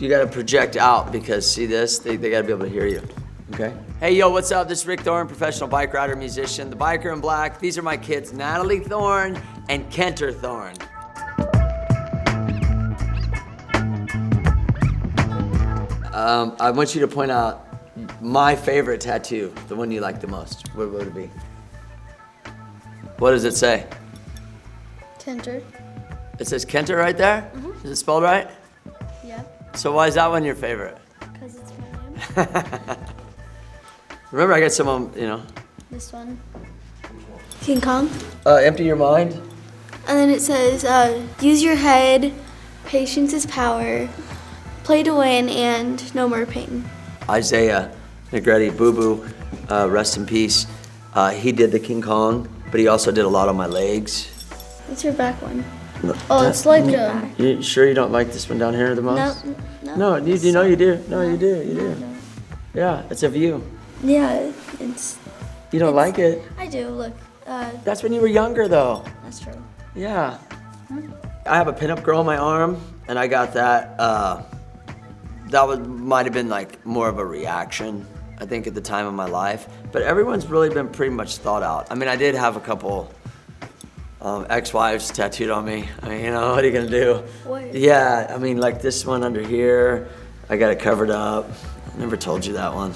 You gotta project out because see this? They gotta be able to hear you, okay? Hey, yo, what's up? This is Rick Thorne, professional bike rider, musician, the biker in black. These are my kids, Natalie Thorne and Kenter Thorne. I want you to point out my favorite tattoo, the one you like the most. What would it be? What does it say? Kenter. It says Kenter right there? Mm-hmm. Is it spelled right? Yeah. So why is that one your favorite? Because it's my name. Remember, I got some of them, you know. This one. King Kong. Empty your mind. And then it says, use your head, patience is power, play to win, and no more pain. Isaiah Negretti, Boo Boo, rest in peace. He did the King Kong, but he also did a lot on my legs. What's your back one? No, Oh, it's like You sure you don't like this one down here the most? No. No, you know you do. No, you do. You do. No. Yeah, it's a view. Yeah, it's. You don't like it? I do. Look. That's when you were younger, though. That's true. Yeah. I have a pinup girl on my arm, and I got that. That might have been like more of a reaction, I think, at the time of my life. But everyone's really been pretty much thought out. I mean, I did have a couple ex-wives tattooed on me. I mean, you know, what are you gonna do? What? Yeah, I mean, like this one under here, I got it covered up. I never told you that one.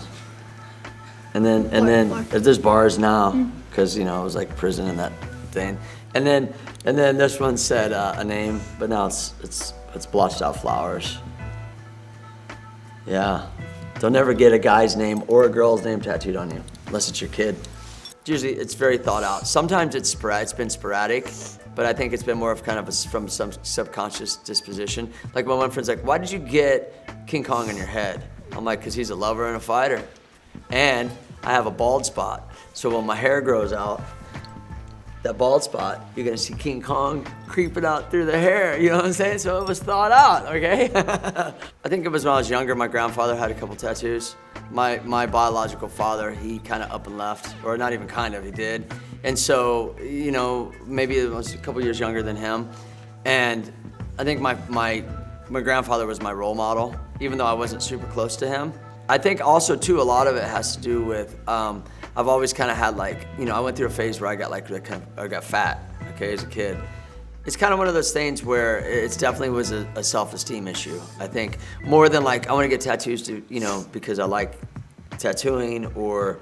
And then there's bars now, because you know it was like prison and that thing. And then this one said a name, but now it's blotched out flowers. Yeah, don't ever get a guy's name or a girl's name tattooed on you, unless it's your kid. Usually it's very thought out. Sometimes it's been sporadic, but I think it's been more of kind of from some subconscious disposition. Like my one friend's like, why did you get King Kong on your head? I'm like, because he's a lover and a fighter. And I have a bald spot. So when my hair grows out, that bald spot, you're gonna see King Kong creeping out through the hair, you know what I'm saying? So it was thought out, okay? I think it was when I was younger, my grandfather had a couple tattoos. My biological father, he kind of up and left, or not even kind of, he did. And so, you know, maybe it was a couple years younger than him. And I think my grandfather was my role model, even though I wasn't super close to him. I think also too, a lot of it has to do with, I've always kind of had like, you know, I went through a phase where I got like, I got fat, okay, as a kid. It's kind of one of those things where it definitely was a self-esteem issue. I think more than like, I want to get tattoos to, you know, because I like tattooing or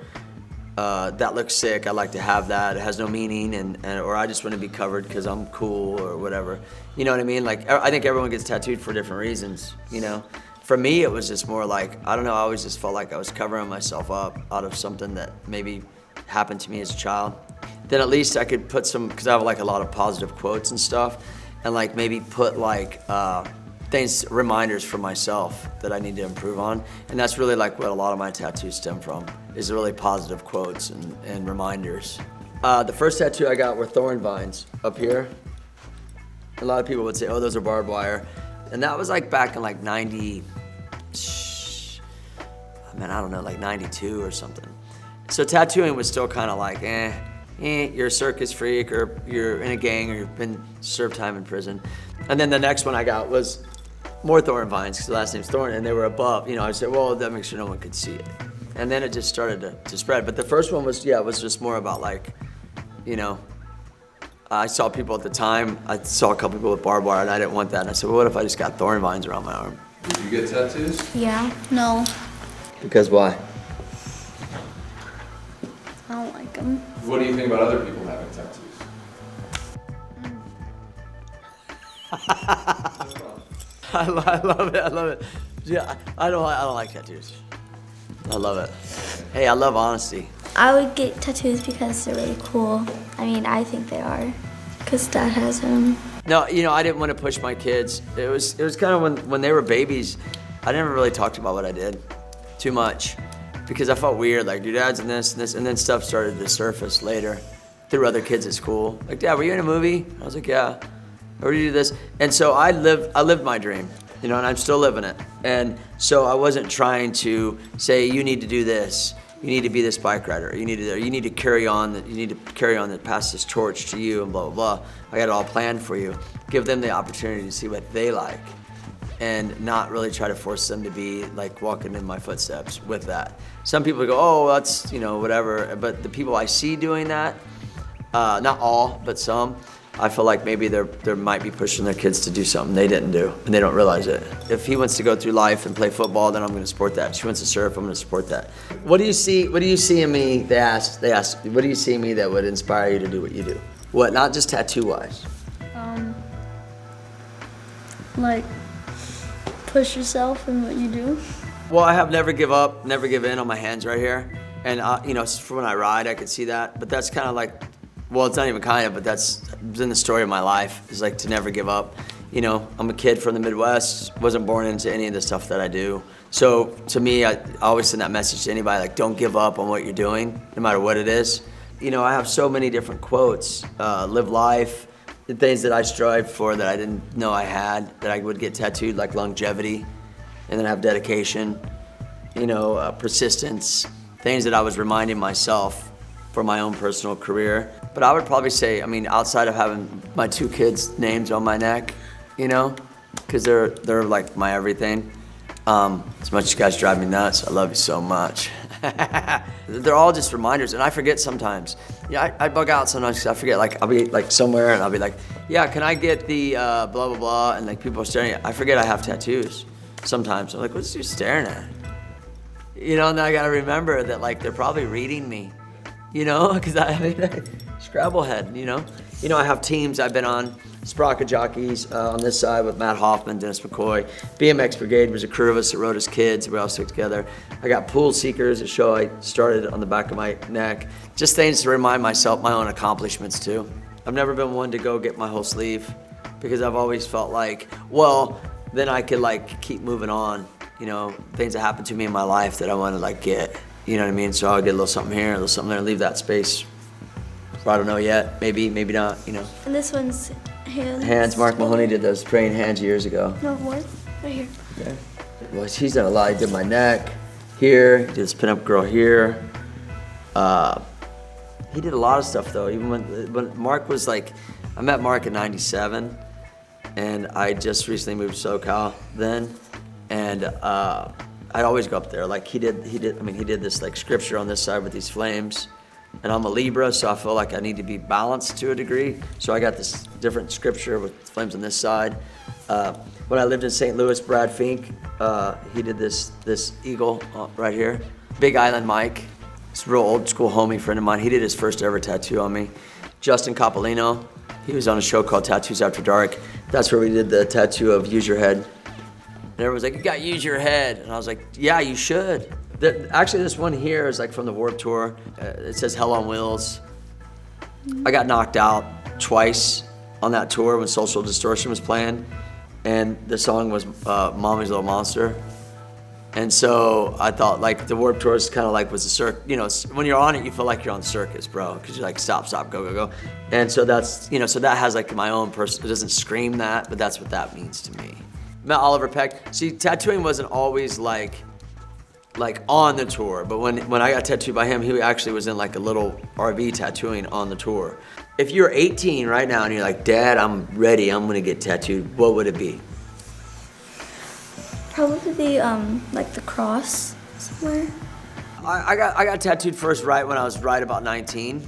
that looks sick, I like to have that, it has no meaning, and or I just want to be covered because I'm cool or whatever. You know what I mean? Like, I think everyone gets tattooed for different reasons, you know? For me, it was just more like, I don't know, I always just felt like I was covering myself up out of something that maybe happened to me as a child. Then at least I could put some, because I have like a lot of positive quotes and stuff, and like maybe put like things, reminders for myself that I need to improve on. And that's really like what a lot of my tattoos stem from, is really positive quotes and reminders. The first tattoo I got were Thorn Vines up here. A lot of people would say, oh, those are barbed wire. And that was like back in like 92 or something. So tattooing was still kind of like, you're a circus freak, or you're in a gang, or you've been served time in prison. And then the next one I got was more Thorn Vines, because the last name's Thorne, and they were above. You know, I said, well, that makes sure no one could see it. And then it just started to spread. But the first one was, it was just more about like, you know, I saw people at the time, I saw a couple people with barbed wire, and I didn't want that. And I said, well, what if I just got Thorn Vines around my arm? Did you get tattoos? Yeah. No. Because why? I don't like them. What do you think about other people having tattoos? I love it. Yeah, I don't like tattoos. I love it. Hey, I love honesty. I would get tattoos because they're really cool. I mean, I think they are, because Dad has them. No, you know, I didn't want to push my kids. It was kind of when they were babies, I never really talked about what I did too much, because I felt weird, like your dad's in this and this, and then stuff started to surface later through other kids at school. Like, Dad, were you in a movie? I was like, yeah. Or did you do this? And so I lived my dream, you know, and I'm still living it. And so I wasn't trying to say, you need to do this. You need to be this bike rider. You need to carry on that, pass this torch to you, and blah, blah, blah. I got it all planned for you. Give them the opportunity to see what they like. and not really try to force them to be like walking in my footsteps with that. Some people go, oh, that's, you know, whatever. But the people I see doing that, not all, but some, I feel like maybe they might be pushing their kids to do something they didn't do, and they don't realize it. If he wants to go through life and play football, then I'm going to support that. If she wants to surf, I'm going to support that. What do you see in me? They ask, what do you see in me that would inspire you to do what you do? What? Not just tattoo-wise. Like push yourself in what you do. Well, I have never give up, never give in on my hands right here, and you know, from when I ride, I could see that. But that's kind of like. Well, it's not even kind of, but that's been the story of my life, is like to never give up. You know, I'm a kid from the Midwest, wasn't born into any of the stuff that I do. So to me, I always send that message to anybody, like don't give up on what you're doing, no matter what it is. You know, I have so many different quotes, live life, the things that I strive for that I didn't know I had, that I would get tattooed, like longevity, and then have dedication, you know, persistence, things that I was reminding myself for my own personal career. But I would probably say, I mean, outside of having my 2 kids' names on my neck, you know, because they're like my everything. As much as you guys drive me nuts, I love you so much. They're all just reminders, and I forget sometimes. Yeah, I bug out sometimes because I forget. Like I'll be like somewhere, and I'll be like, yeah, can I get the blah blah blah? And like people are staring at. I forget I have tattoos. Sometimes I'm like, what's you staring at? You know, and then I gotta remember that like they're probably reading me. You know, because I mean, Scrabblehead, you know. You know, I have teams I've been on, Sprocket Jockeys on this side with Matt Hoffman, Dennis McCoy. BMX Brigade was a crew of us that rode as kids. We all stuck together. I got Pool Seekers, a show I started on the back of my neck. Just things to remind myself my own accomplishments too. I've never been one to go get my whole sleeve because I've always felt like, well, then I could like keep moving on. You know, things that happened to me in my life that I want to like get. You know what I mean? So I'll get a little something here, a little something there, leave that space. I don't know yet. Maybe, maybe not, you know. And this one's hands. Hands. Mark Mahoney did those praying hands years ago. No, more. Right here. Okay. Well, he's done a lot. He did my neck here. He did this pinup girl here. He did a lot of stuff, though. Even when Mark was like, I met Mark in '97, and I just recently moved to SoCal then. And I'd always go up there. Like he did this like scripture on this side with these flames. And I'm a Libra, so I feel like I need to be balanced to a degree. So I got this different scripture with flames on this side. When I lived in St. Louis, Brad Fink, he did this eagle right here. Big Island Mike, this real old school homie friend of mine. He did his first ever tattoo on me. Justin Coppolino, he was on a show called Tattoos After Dark. That's where we did the tattoo of Use Your Head. And everyone's like, you got to use your head. And I was like, yeah, you should. Actually, this one here is like from the Warped Tour. It says Hell on Wheels. I got knocked out twice on that tour when Social Distortion was playing. And the song was Mommy's Little Monster. And so I thought like the Warped Tour is kind of like was a circus. You know, when you're on it, you feel like you're on the circus, bro. Because you're like, stop, stop, go, go, go. And so that's, you know, so that has like my own person. It doesn't scream that, but that's what that means to me. Met Oliver Peck. See, tattooing wasn't always like on the tour, but when I got tattooed by him, he actually was in like a little RV tattooing on the tour. If you're 18 right now and you're like, Dad, I'm ready, I'm gonna get tattooed, what would it be? Probably like the cross somewhere. I got tattooed first right when I was right about 19.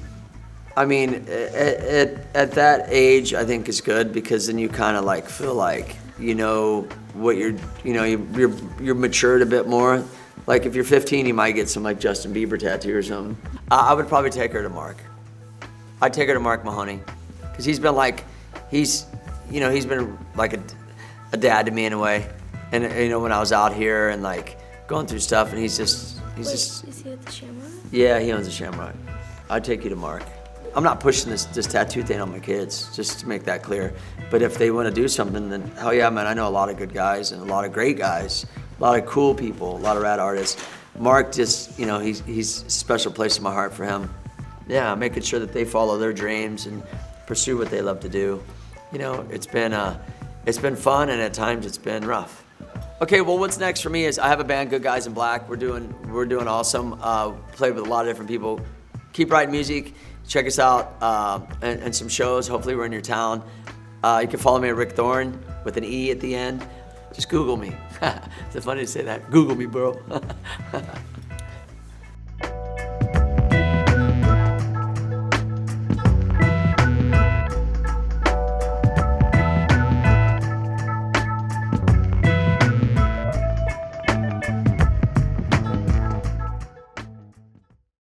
I mean, at that age, I think is good because then you kind of like feel like you know what you're matured a bit more. Like if you're 15, you might get some like Justin Bieber tattoo or something. I would probably take her to Mark. I'd take her to Mark Mahoney because he's been like, he's been like a dad to me in a way. And you know when I was out here and like going through stuff, and he's just. Is he at the Shamrock? Yeah, he owns a Shamrock. I'd take you to Mark. I'm not pushing this tattoo thing on my kids, just to make that clear. But if they want to do something, then hell yeah, man. I know a lot of good guys and a lot of great guys, a lot of cool people, a lot of rad artists. Mark just, you know, he's a special place in my heart for him. Yeah, making sure that they follow their dreams and pursue what they love to do. You know, it's been fun, and at times it's been rough. Okay, well, what's next for me is I have a band, Good Guys in Black. We're doing awesome. Played with a lot of different people. Keep writing music. Check us out and some shows. Hopefully we're in your town. You can follow me at Rick Thorne with an E at the end. Just Google me. Is it funny to say that? Google me, bro.